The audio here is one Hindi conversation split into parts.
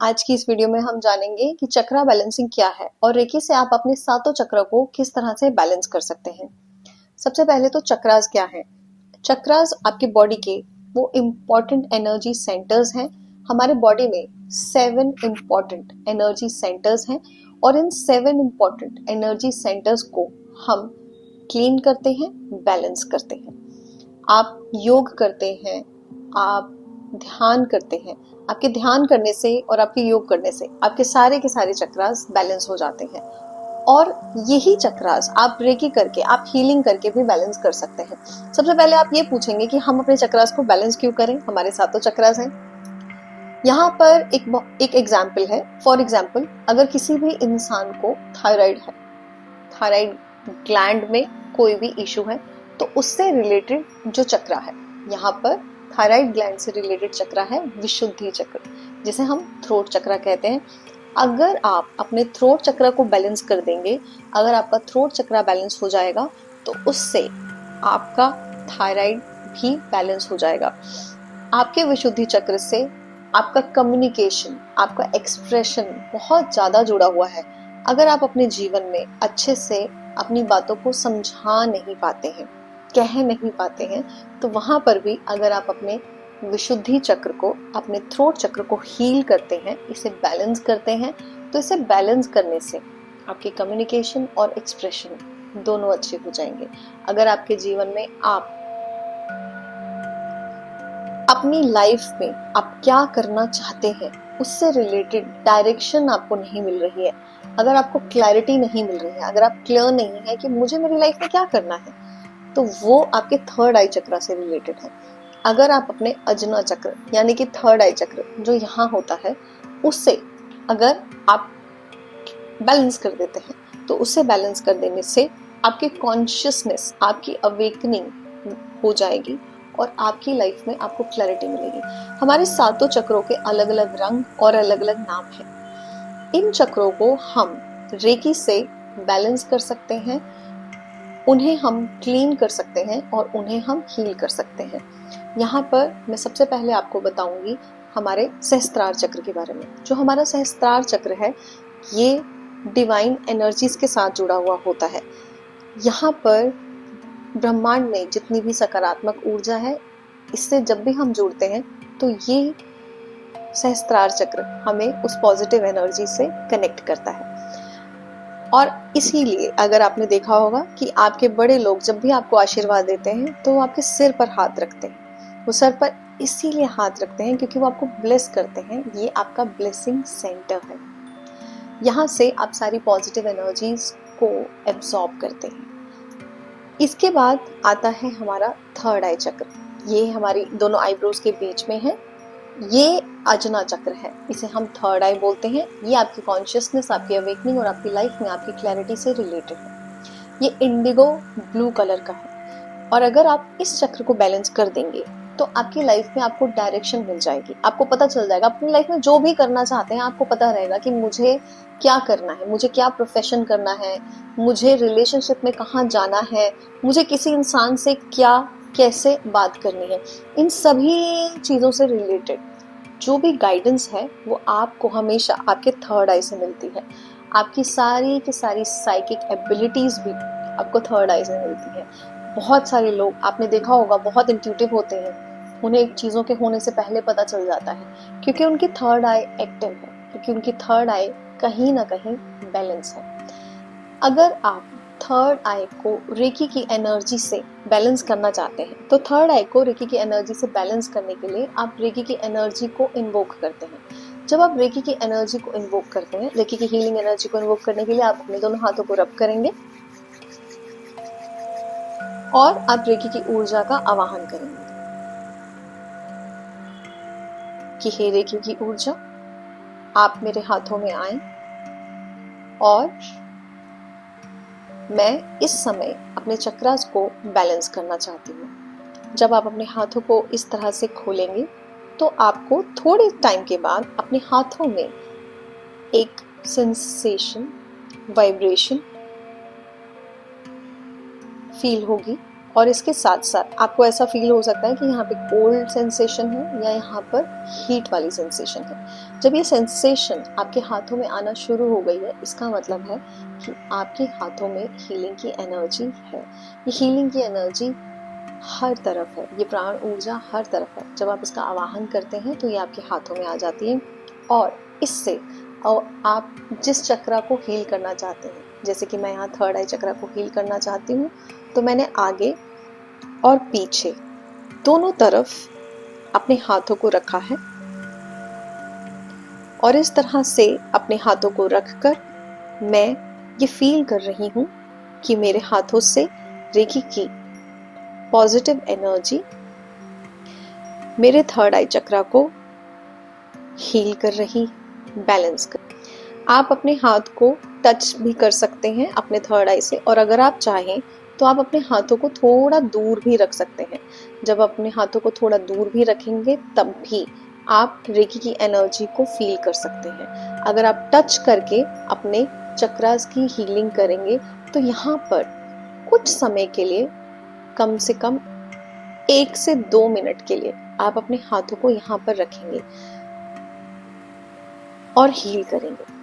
आज की इस वीडियो में हम जानेंगे कि चक्रा बैलेंसिंग क्या है और रेकी से आप अपने सातों चक्र को किस तरह से बैलेंस कर सकते हैं। सबसे पहले तो चक्रास क्या है। चक्रास आपकी बॉडी के वो इम्पोर्टेंट एनर्जी सेंटर्स हैं। हमारे बॉडी में 7 इम्पोर्टेंट एनर्जी सेंटर्स हैं और इन 7 इम्पोर्टेंट एनर्जी सेंटर्स को हम क्लीन करते हैं, बैलेंस करते हैं। आप योग करते हैं, आप ध्यान करते हैं। आपके ध्यान करने से और आपके योग करने से आपके सारे के सारे चक्रास बैलेंस हो जाते हैं और यही चक्रास आप रेकी करके, आप हीलिंग करके भी बैलेंस कर सकते हैं। सबसे पहले आप ये पूछेंगे कि हम अपने चक्रास को बैलेंस क्यों करें, हमारे सातों चक्रास हैं। यहाँ पर एक एग्जाम्पल है। फॉर एग्जाम्पल, अगर किसी भी इंसान को थायराइड है, थायराइड ग्लैंड में कोई भी इशू है, तो उससे रिलेटेड जो चक्र है, यहाँ पर थायराइड ग्लैंड से रिलेटेड चक्र है विशुद्धि चक्र, जिसे हम थ्रोट चक्र कहते हैं। अगर आप अपने थ्रोट चक्र को बैलेंस कर देंगे, अगर आपका थ्रोट चक्र बैलेंस हो जाएगा, तो उससे आपका थायराइड भी बैलेंस हो जाएगा। आपके विशुद्धि चक्र से आपका कम्युनिकेशन, आपका एक्सप्रेशन बहुत ज्यादा जुड़ा हुआ है। अगर आप अपने जीवन में अच्छे से अपनी बातों को समझा नहीं पाते हैं, कह नहीं पाते हैं, तो वहां पर भी अगर आप अपने विशुद्धि चक्र को, अपने थ्रोट चक्र को हील करते हैं, इसे बैलेंस करते हैं, तो इसे बैलेंस करने से आपकी कम्युनिकेशन और एक्सप्रेशन दोनों अच्छे हो जाएंगे। अगर आपके जीवन में आप अपनी लाइफ में आप क्या करना चाहते हैं, उससे रिलेटेड डायरेक्शन आपको नहीं मिल रही है, अगर आपको क्लैरिटी नहीं मिल रही है, अगर आप क्लियर नहीं है कि मुझे मेरी लाइफ में क्या करना है, तो वो आपके थर्ड आई चक्र से रिलेटेड है। अगर आप अपने अजना चक्र यानी कि थर्ड आई चक्र जो यहाँ होता है, उससे अगर आप बैलेंस कर देते हैं, तो उससे बैलेंस कर देने से आपकी कॉन्शियसनेस, आपकी अवेकनिंग हो जाएगी और आपकी लाइफ में आपको क्लैरिटी मिलेगी। हमारे सातों चक्रों के अलग अलग रंग और अलग अलग नाम हैं। इन चक्रों को हम रेकी से बैलेंस कर सकते हैं, उन्हें हम क्लीन कर सकते हैं और उन्हें हम हील कर सकते हैं। यहाँ पर मैं सबसे पहले आपको बताऊंगी हमारे सहस्त्रार चक्र के बारे में। जो हमारा सहस्त्रार चक्र है, ये डिवाइन एनर्जीज के साथ जुड़ा हुआ होता है। यहाँ पर ब्रह्मांड में जितनी भी सकारात्मक ऊर्जा है, इससे जब भी हम जुड़ते हैं, तो ये सहस्त्रार चक्र हमें उस पॉजिटिव एनर्जी से कनेक्ट करता है। और इसीलिए अगर आपने देखा होगा कि आपके बड़े लोग जब भी आपको आशीर्वाद देते हैं, तो वो आपके सिर पर हाथ रखते हैं। वो सर पर इसीलिए हाथ रखते हैं क्योंकि वो आपको ब्लेस करते हैं। ये आपका ब्लेसिंग सेंटर है। यहाँ से आप सारी पॉजिटिव एनर्जीज को एब्सॉर्ब करते हैं। इसके बाद आता है हमारा थर्ड आई चक्र। ये हमारी दोनों आईब्रोज के बीच में है। ये अजना चक्र है, इसे हम थर्ड आई बोलते हैं। ये आपकी कॉन्शियसनेस, आपकी अवेकनिंग और आपकी लाइफ में आपकी क्लैरिटी से रिलेटेड है। ये इंडिगो ब्लू कलर का है और अगर आप इस चक्र को बैलेंस कर देंगे, तो आपकी लाइफ में आपको डायरेक्शन मिल जाएगी। आपको पता चल जाएगा अपनी लाइफ में जो भी करना चाहते हैं, आपको पता रहेगा कि मुझे क्या करना है, मुझे क्या प्रोफेशन करना है, मुझे रिलेशनशिप में कहाँ जाना है, मुझे किसी इंसान से क्या कैसे बात करनी है। इन सभी चीजों से रिलेटेड जो भी गाइडेंस है, वो आपको हमेशा आपके थर्ड आई से मिलती है। आपकी सारी की सारी साइकिक एबिलिटीज भी आपको थर्ड आई से मिलती है। बहुत सारे लोग आपने देखा होगा बहुत इंट्यूटिव होते हैं, उन्हें एक चीजों के होने से पहले पता चल जाता है, क्योंकि उनकी थर्ड आई एक्टिव है, क्योंकि उनकी थर्ड आई कहीं ना कहीं बैलेंस है। अगर आप थर्ड आई को रेकी की एनर्जी से बैलेंस करना चाहते हैं, तो थर्ड आई को रेकी की एनर्जी से बैलेंस करने के लिए आप रेकी की एनर्जी को इन्वोक करते हैं। जब आप रेकी की एनर्जी को इन्वोक करते हैं, रेकी की हीलिंग एनर्जी को इन्वोक करने के लिए आप अपने दोनों हाथों को रब करेंगे और आप रेकी की ऊर्जा का आवाहन करेंगे कि हे रेकी की ऊर्जा, आप मेरे हाथों में आए और मैं इस समय अपने चक्रास को बैलेंस करना चाहती हूँ। जब आप अपने हाथों को इस तरह से खोलेंगे, तो आपको थोड़े टाइम के बाद अपने हाथों में एक सेंसेशन, वाइब्रेशन फील होगी और इसके साथ साथ आपको ऐसा फील हो सकता है कि यहाँ पे कोल्ड सेंसेशन है या यहाँ पर हीट वाली सेंसेशन है। जब ये सेंसेशन आपके हाथों में आना शुरू हो गई है, इसका मतलब है कि आपके हाथों में हीलिंग की एनर्जी है। ये हीलिंग की एनर्जी हर तरफ है, ये प्राण ऊर्जा हर तरफ है। जब आप इसका आवाहन करते हैं तो ये आपके हाथों में आ जाती है और इससे आप जिस चक्रा को हील करना चाहते हैं, जैसे कि मैं यहाँ थर्ड आई चक्रा को हील करना चाहती हूँ, तो मैंने आगे और पीछे दोनों तरफ अपने हाथों को रखा है और इस तरह से अपने हाथों को रखकर मैं ये फील कर रही हूँ कि मेरे हाथों से रेकी की पॉजिटिव एनर्जी मेरे थर्ड आई चक्रा को हील कर रही, बैलेंस कर। आप अपने हाथ को टच भी कर सकते हैं अपने थर्ड आई से, और अगर आप चाहें तो आप अपने हाथों को थोड़ा दूर भी रख सकते हैं। जब अपने हाथों को थोड़ा दूर भी रखेंगे तब भी आप रेकी की एनर्जी को फील कर सकते हैं। अगर आप टच करके अपने चक्रास की हीलिंग करेंगे तो यहाँ पर कुछ समय के लिए, कम से कम 1 से 2 मिनट के लिए आप अपने हाथों को यहाँ पर रखेंगे और हील करेंगे।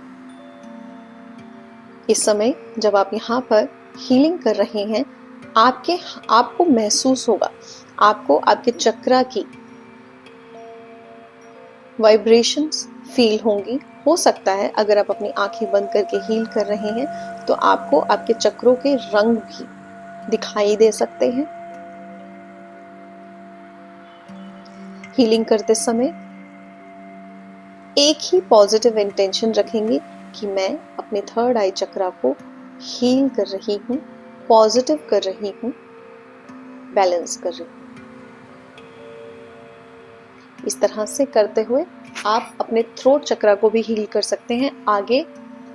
इस समय जब आप यहाँ पर हीलिंग कर रहे हैं, आपको महसूस होगा, आपको आपके चक्रा की वाइब्रेशंस फील होंगी। हो सकता है अगर आप अपनी आंखें बंद करके हील कर रहे हैं तो आपको आपके चक्रों के रंग भी दिखाई दे सकते हैं। हीलिंग करते समय एक ही पॉजिटिव इंटेंशन रखेंगे कि मैं अपने थर्ड आई चक्रा को हील कर रही हूँ, पॉजिटिव कर रही हूँ, बैलेंस कर रही हूँ। इस तरह से करते हुए आप अपने थ्रोट चक्रा को भी हील कर सकते हैं, आगे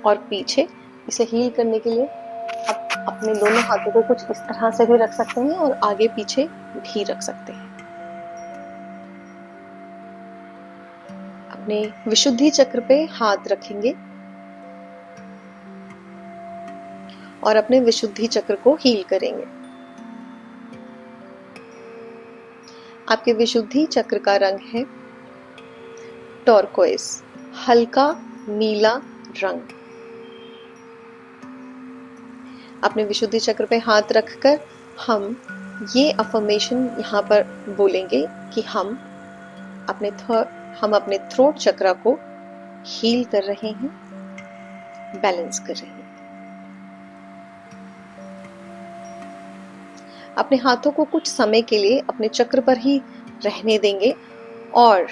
और पीछे। इसे हील करने के लिए आप अपने दोनों हाथों को कुछ इस तरह से भी रख सकते हैं और आगे पीछे भी रख सकते हैं। अपने विशुद्धि चक्र पे हाथ रखेंगे और अपने विशुद्धि चक्र को हील करेंगे। आपके विशुद्धि चक्र का रंग है टर्कोइज, हल्का नीला रंग। अपने विशुद्धि चक्र पे हाथ रखकर हम ये अफर्मेशन यहाँ पर बोलेंगे कि हम अपने थ्रोट चक्रा को हील कर रहे हैं, बैलेंस कर रहे हैं। अपने हाथों को कुछ समय के लिए अपने चक्र पर ही रहने देंगे और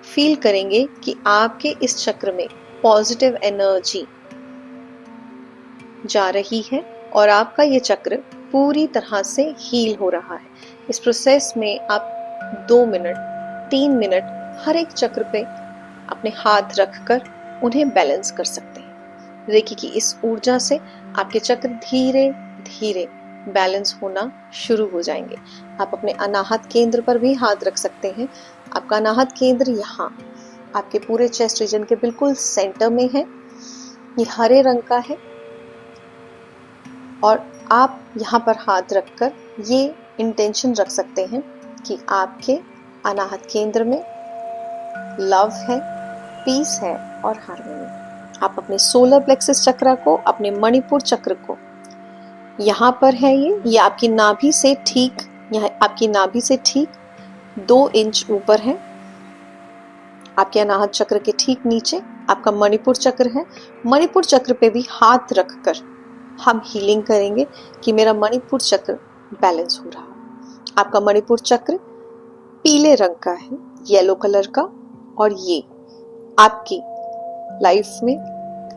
फील करेंगे कि आपके इस चक्र में पॉजिटिव एनर्जी जा रही है और आपका ये चक्र पूरी तरह से हील हो रहा है। इस प्रोसेस में आप 2 मिनट 3 मिनट हर एक चक्र पे अपने हाथ रखकर उन्हें बैलेंस कर सकते हैं। रेकी की इस ऊर्जा से आपके चक्र धीरे धीरे बैलेंस होना शुरू हो जाएंगे। आप अपने अनाहत केंद्र पर भी हाथ रख सकते हैं। आपका अनाहत केंद्र यहाँ आपके पूरे चेस्ट रीजन के बिल्कुल सेंटर में है। ये हरे रंग का है और आप यहाँ पर हाथ रखकर ये इंटेंशन रख सकते हैं कि आपके अनाहत केंद्र में लव है, पीस है और हार्मनी। आप अपने सोलर प्लेक्सस चक्र को, अपने मणिपुर चक्र को, यहाँ पर है ये आपकी नाभि से ठीक, यहाँ आपकी नाभि से ठीक 2 इंच ऊपर है। आपके अनाहत चक्र के ठीक नीचे आपका मणिपुर चक्र है। मणिपुर चक्र पे भी हाथ रखकर हम हीलिंग करेंगे कि मेरा मणिपुर चक्र बैलेंस हो रहा है। आपका मणिपुर चक्र पीले रंग का है, येलो कलर का, और ये आपकी लाइफ में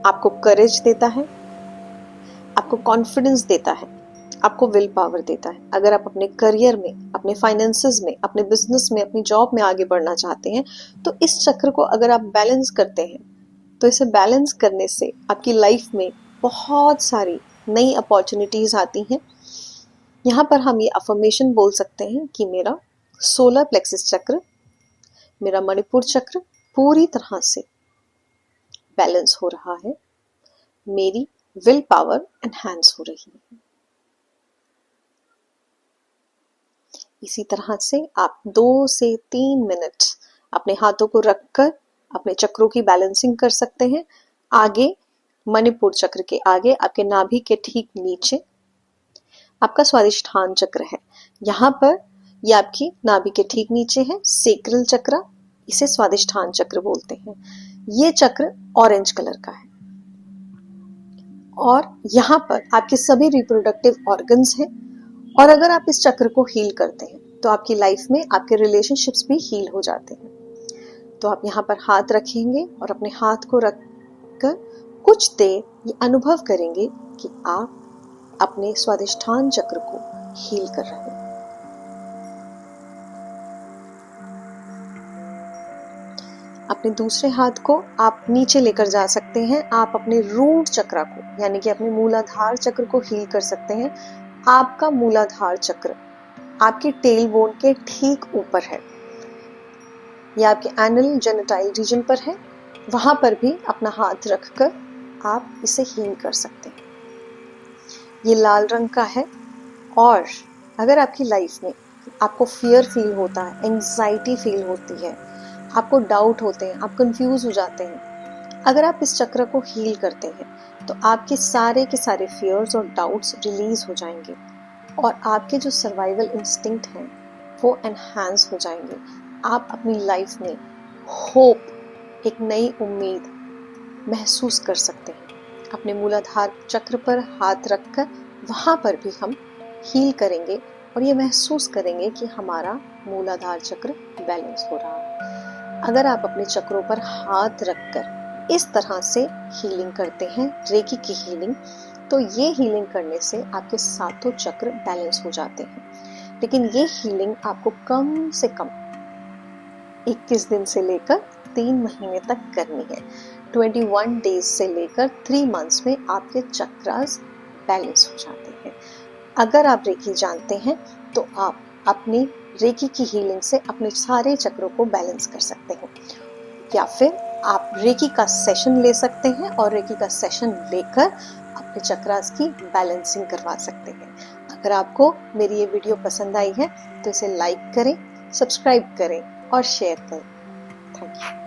आपको करेज देता है, आपको कॉन्फिडेंस देता है, आपको विल पावर देता है। अगर आप अपने करियर में, अपने फाइनेंसेस में, अपने बिजनेस में, अपनी जॉब में आगे बढ़ना चाहते हैं तो इस चक्र को अगर आप बैलेंस करते हैं तो इसे बैलेंस करने से आपकी लाइफ में बहुत सारी नई अपॉर्चुनिटीज आती हैं। यहाँ पर हम ये अफर्मेशन बोल सकते हैं कि मेरा सोलर प्लेक्सस चक्र, मेरा मणिपुर चक्र पूरी तरह से बैलेंस हो रहा है, मेरी विल पावर एनहांस हो रही है। इसी तरह से आप 2 से 3 मिनट अपने हाथों को रखकर अपने चक्रों की बैलेंसिंग कर सकते हैं। आगे मणिपुर चक्र के आगे आपके नाभि के ठीक नीचे आपका स्वादिष्ठान चक्र है। यहाँ पर ये आपकी नाभि के ठीक नीचे है सेक्रल चक्र, इसे स्वादिष्ठान चक्र बोलते हैं। ये चक्र ऑरेंज कलर का है और यहाँ पर आपके सभी रिप्रोडक्टिव ऑर्गन्स हैं। और अगर आप इस चक्र को हील करते हैं तो आपकी लाइफ में आपके रिलेशनशिप्स भी हील हो जाते हैं। तो आप यहाँ पर हाथ रखेंगे और अपने हाथ को रखकर कुछ देर ये अनुभव करेंगे कि आप अपने स्वादिष्ठान चक्र को हील कर रहे हैं। अपने दूसरे हाथ को आप नीचे लेकर जा सकते हैं। आप अपने रूट चक्र को यानी कि अपने मूलाधार चक्र को हील कर सकते हैं। आपका मूलाधार चक्र आपके टेल बोन के ठीक ऊपर है या आपके एनल जेनिटाइल रीजन पर है। वहां पर भी अपना हाथ रखकर आप इसे हील कर सकते हैं। ये लाल रंग का है और अगर आपकी लाइफ में आपको फियर फील होता है, एंजाइटी फील होती है, आपको डाउट होते हैं, आप कंफ्यूज हो जाते हैं, अगर आप इस चक्र को हील करते हैं तो आपके सारे के सारे फियर्स और डाउट्स रिलीज हो जाएंगे और आपके जो सर्वाइवल इंस्टिंक्ट हैं वो एनहांस हो जाएंगे। आप अपनी लाइफ में होप, एक नई उम्मीद महसूस कर सकते हैं। अपने मूलाधार चक्र पर हाथ रखकर वहां पर भी हम हील करेंगे और ये महसूस करेंगे कि हमारा मूलाधार चक्र बैलेंस हो रहा है। अगर आप अपने चक्रों पर हाथ रखकर इस तरह से हीलिंग करते हैं, रेकी की हीलिंग, तो ये हीलिंग करने से आपके सातों चक्र बैलेंस हो जाते हैं। लेकिन ये हीलिंग आपको कम से कम 21 दिन से लेकर 3 महीने तक करनी है। 21 डेज से लेकर 3 मंथ्स में आपके चक्रास बैलेंस हो जाते हैं। अगर आप रेकी जानते हैं तो आप अपनी रेकी की हीलिंग से अपने सारे चक्रों को बैलेंस कर सकते हैं, या फिर आप रेकी का सेशन ले सकते हैं और रेकी का सेशन लेकर अपने चक्रास की बैलेंसिंग करवा सकते हैं। अगर आपको मेरी ये वीडियो पसंद आई है तो इसे लाइक करें, सब्सक्राइब करें और शेयर करें। Thank you.